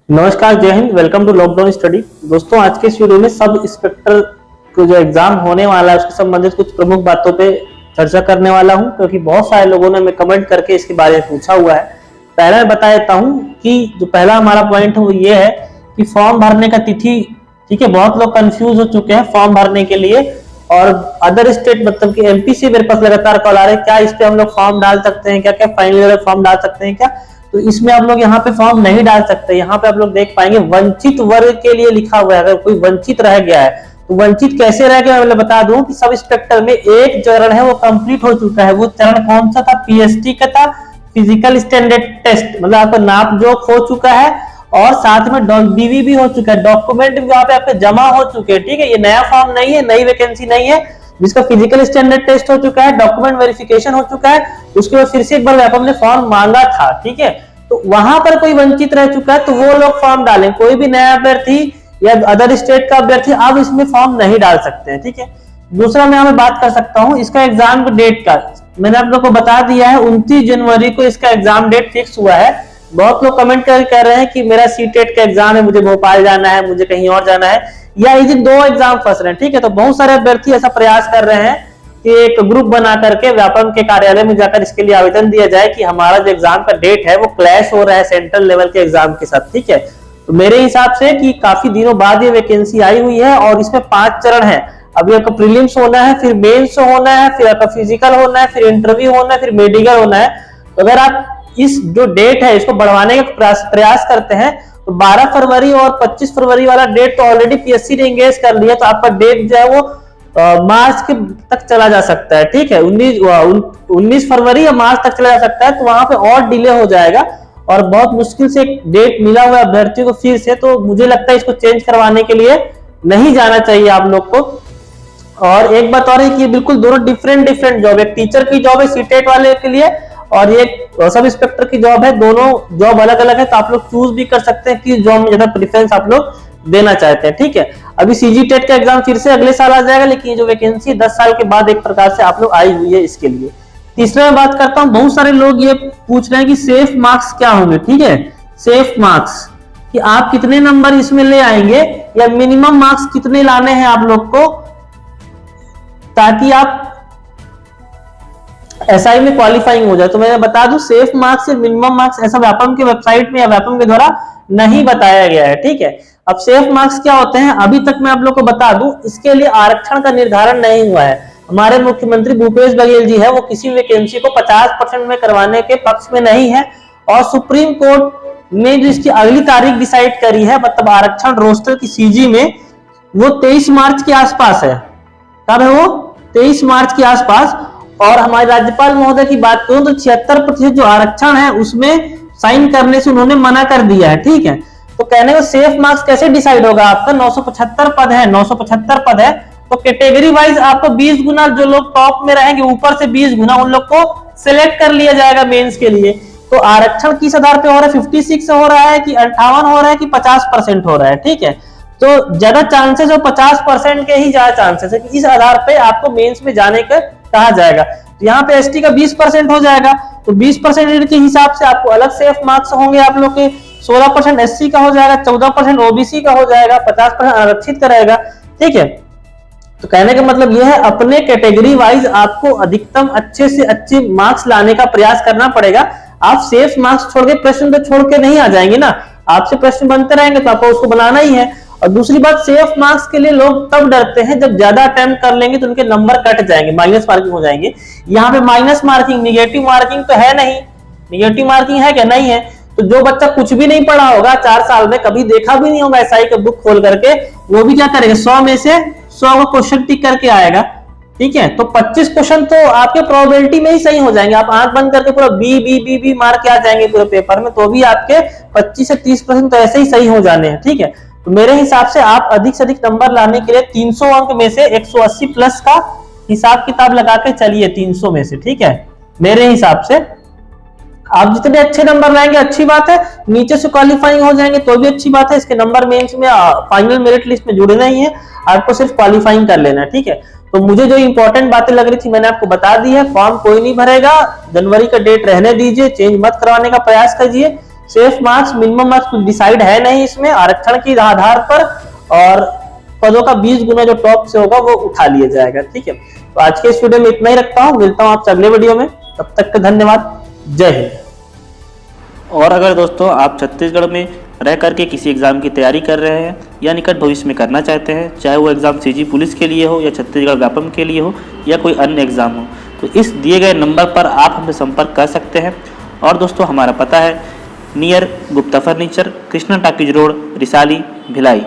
नमस्कार, जय हिंद। Welcome to lockdown study. दोस्तों, आज के इस वीडियो में सब इंस्पेक्टर को जो एग्जाम होने वाला है उससे संबंधित कुछ प्रमुख बातों पे चर्चा करने वाला हूं, क्योंकि बहुत सारे लोगों ने हमें कमेंट करके इसके बारे में पूछा हुआ है। पहले मैं बता देता हूं कि जो पहला हमारा पॉइंट है वो ये है कि फॉर्म भरने का तिथि, ठीक है, बहुत लोग कंफ्यूज हो चुके हैं फॉर्म भरने के लिए। और अदर स्टेट मतलब कि एमपी से मेरे पास लगातार कॉल आ रहे हैं, क्या इस पे हम लोग फॉर्म डाल सकते हैं, क्या क्या फाइनल फॉर्म डाल सकते हैं क्या। तो इसमें आप लोग यहाँ पे फॉर्म नहीं डाल सकते। यहाँ पे आप लोग देख पाएंगे वंचित वर्ग के लिए लिखा हुआ है। अगर कोई वंचित रह गया है तो वंचित कैसे रह गया, मैं बता दूं कि सब इंस्पेक्टर में एक चरण है वो कंप्लीट हो चुका है। वो चरण कौन सा था? पीएसटी का था, फिजिकल स्टैंडर्ड टेस्ट। मतलब आपका नाप जोख हो चुका है और साथ में डीवी भी हो चुका है, डॉक्यूमेंट भी वहां पे आपके जमा हो चुके हैं। ठीक है, ये नया फॉर्म नहीं है, नई वैकेंसी नहीं है। जिसका फिजिकल स्टैंडर्ड टेस्ट हो चुका है, डॉक्यूमेंट वेरिफिकेशन हो चुका है, उसके बाद फिर से एक बार व्यापम ने फॉर्म मांगा था। ठीक है, तो वहां पर कोई वंचित रह चुका है तो वो लोग फॉर्म डालें। कोई भी नया अभ्यर्थी या अदर स्टेट का अभ्यर्थी अब इसमें फॉर्म नहीं डाल सकते हैं। ठीक है, दूसरा मैं यहाँ पे बात कर सकता हूँ इसका एग्जाम डेट का। मैंने आप लोग को बता दिया है 29 जनवरी को इसका एग्जाम डेट फिक्स हुआ है। बहुत लोग कमेंट कर कह रहे हैं कि मेरा सीटेट का एग्जाम है, मुझे भोपाल जाना है, मुझे कहीं और जाना है, या इस दिन 2 एग्जाम फंस रहे हैं। ठीक है, तो बहुत सारे अभ्यर्थी ऐसा प्रयास कर रहे हैं कि एक ग्रुप बना करके व्यापम के कार्यालय में जाकर इसके लिए आवेदन दिया जाए कि हमारा जो एग्जाम का डेट है वो क्लैश हो रहा है सेंट्रल लेवल के एग्जाम के साथ। ठीक है, तो मेरे हिसाब से कि काफी दिनों बाद ये वैकेंसी आई हुई है और इसमें 5 चरण है। अभी आपका प्रीलिम्स होना है, फिर मेंस होना है, फिर आपका फिजिकल होना है, फिर इंटरव्यू होना है, फिर मेडिकल होना है। तो अगर आप इस जो डेट है इसको बढ़वाने का प्रयास करते हैं तो 12 फरवरी और 25 फरवरी वाला डेट तो ऑलरेडी पीएससी ने एंगेज कर लिया, तो आपका डेट जो है वो मार्च के तक चला जा सकता है। ठीक है, 19 फरवरी या मार्च तक चला जा सकता है, तो वहां पे और डिले हो जाएगा और बहुत मुश्किल से एक डेट मिला हुआ अभ्यर्थी को फिर से। तो मुझे लगता है इसको चेंज करवाने के लिए नहीं जाना चाहिए आप लोग को। और एक बात और है कि बिल्कुल दोनों डिफरेंट जॉब है। एक टीचर की जॉब है सीटेट वाले के लिए और एक सब इंस्पेक्टर की जॉब है। दोनों जॉब अलग अलग है, तो आप लोग चूज भी कर सकते हैं किस जॉब में ज्यादा प्रेफरेंस आप लोग देना चाहते हैं। ठीक है, अभी सीजी टेट का एग्जाम फिर से अगले साल आ जाएगा, लेकिन ये जो वैकेंसी 10 साल के बाद एक प्रकार से आप लोग आई हुई है इसके लिए। तीसरा मैं बात करता हूं, बहुत सारे लोग ये पूछ रहे हैं कि सेफ मार्क्स क्या होंगे। ठीक है, सेफ मार्क्स कि आप कितने नंबर इसमें ले आएंगे या मिनिमम मार्क्स कितने लाने हैं आप लोग को, ताकि आप एसआई में क्वालिफाइंग हो जाए। तो मैं बता दूं सेफ मार्क्स या मिनिमम मार्क्स ऐसा व्यापम के वेबसाइट में या व्यापम के द्वारा नहीं बताया गया है। ठीक है, अब सेफ मार्क्स क्या होते हैं अभी तक मैं आप लोग को बता दूं, इसके लिए आरक्षण का निर्धारण नहीं हुआ है। हमारे मुख्यमंत्री भूपेश बघेल जी है वो किसी वैकेंसी को 50% में करवाने के पक्ष में नहीं है, और सुप्रीम कोर्ट ने जो इसकी अगली तारीख डिसाइड करी है, मतलब आरक्षण रोस्टर की सीजी में, वो 23 मार्च के आसपास है। कब है वो? 23 मार्च के आसपास। और हमारे राज्यपाल महोदय की बात करूं तो 76% जो आरक्षण है उसमें साइन करने से उन्होंने मना कर दिया है। ठीक है, तो कहने को सेफ मार्क्स कैसे डिसाइड होगा आपका? 975 पद है, 975 पद है, तो कैटेगरी वाइज आपको 20 गुना, जो लोग टॉप में रहेंगे ऊपर से 20 गुना उन लोग को सिलेक्ट कर लिया जाएगा मेंस के लिए। तो आरक्षण किस आधार पे हो रहा है? 56 हो रहा है कि 58 हो रहा है कि 50% हो रहा है? ठीक है, तो ज्यादा चांसेस हो 50% के ही ज्यादा चांसेस है कि इस आधार पे आपको मेंस में जाने का कहा जाएगा। तो यहाँ पे एसटी का 20% हो जाएगा, तो 20% के हिसाब से आपको अलग सेफ मार्क्स होंगे आप लोग के। 16% एससी का हो जाएगा, 14% ओबीसी का हो जाएगा, 50% आरक्षित का रहेगा। ठीक है, तो कहने का मतलब यह है अपने कैटेगरी वाइज आपको अधिकतम अच्छे से अच्छे मार्क्स लाने का प्रयास करना पड़ेगा। आप सेफ मार्क्स छोड़ के प्रश्न तो छोड़ के नहीं आ जाएंगे ना, आपसे प्रश्न बनते रहेंगे तो आपको उसको बनाना ही है। और दूसरी बात, सेफ मार्क्स के लिए लोग तब डरते हैं जब ज्यादा अटेम्प्ट कर लेंगे तो उनके नंबर कट जाएंगे, माइनस मार्किंग हो जाएंगे। यहाँ पे माइनस मार्किंग, निगेटिव मार्किंग तो है नहीं। निगेटिव मार्किंग है क्या? नहीं है। तो जो बच्चा कुछ भी नहीं पढ़ा होगा 4 साल में, कभी देखा भी नहीं होगा एसआई का बुक खोल करके, वो भी क्या करेगा? 100 में से 100 को क्वेश्चन टिक करके आएगा। ठीक है, तो 25 क्वेश्चन तो आपके प्रोबेबिलिटी में ही सही हो जाएंगे। आप आंख बंद करके पूरा बी बी बी बी मार के आ जाएंगे पूरे पेपर में, तो भी आपके 25 से 30% तो ऐसे ही सही हो जाने हैं। ठीक है, तो मेरे हिसाब से आप अधिक से अधिक नंबर लाने के लिए 300 अंक में से 180 प्लस का हिसाब किताब लगा के चलिए 300 में से। ठीक है, मेरे हिसाब से आप जितने अच्छे नंबर लाएंगे अच्छी बात है, नीचे से क्वालिफाइंग हो जाएंगे तो भी अच्छी बात है। इसके नंबर मेंस में फाइनल मेरिट लिस्ट में जुड़ना ही है, आपको सिर्फ क्वालिफाइंग कर लेना है। ठीक है, तो मुझे जो इंपॉर्टेंट बातें लग रही थी मैंने आपको बता दी है। फॉर्म कोई नहीं भरेगा, जनवरी का डेट रहने दीजिए, चेंज मत करवाने का प्रयास कीजिए। सेफ मार्क्स मिनिमम मार्क्स कुछ डिसाइड है नहीं इसमें, आरक्षण के आधार पर, और पदों का 20 गुना जो टॉप से होगा वो उठा लिया जाएगा। ठीक है, तो आज के इस वीडियो में इतना ही रखता हूँ, मिलता हूँ आपसे अगले वीडियो में, तब तक का धन्यवाद, जय हिंद। और अगर दोस्तों आप छत्तीसगढ़ में रह करके किसी एग्ज़ाम की तैयारी कर रहे हैं या निकट भविष्य में करना चाहते हैं, चाहे वो एग्ज़ाम सीजी पुलिस के लिए हो या छत्तीसगढ़ व्यापम के लिए हो या कोई अन्य एग्ज़ाम हो, तो इस दिए गए नंबर पर आप हमसे संपर्क कर सकते हैं। और दोस्तों हमारा पता है near Gupta furniture, Krishna talkies road, Risali, Bhilai.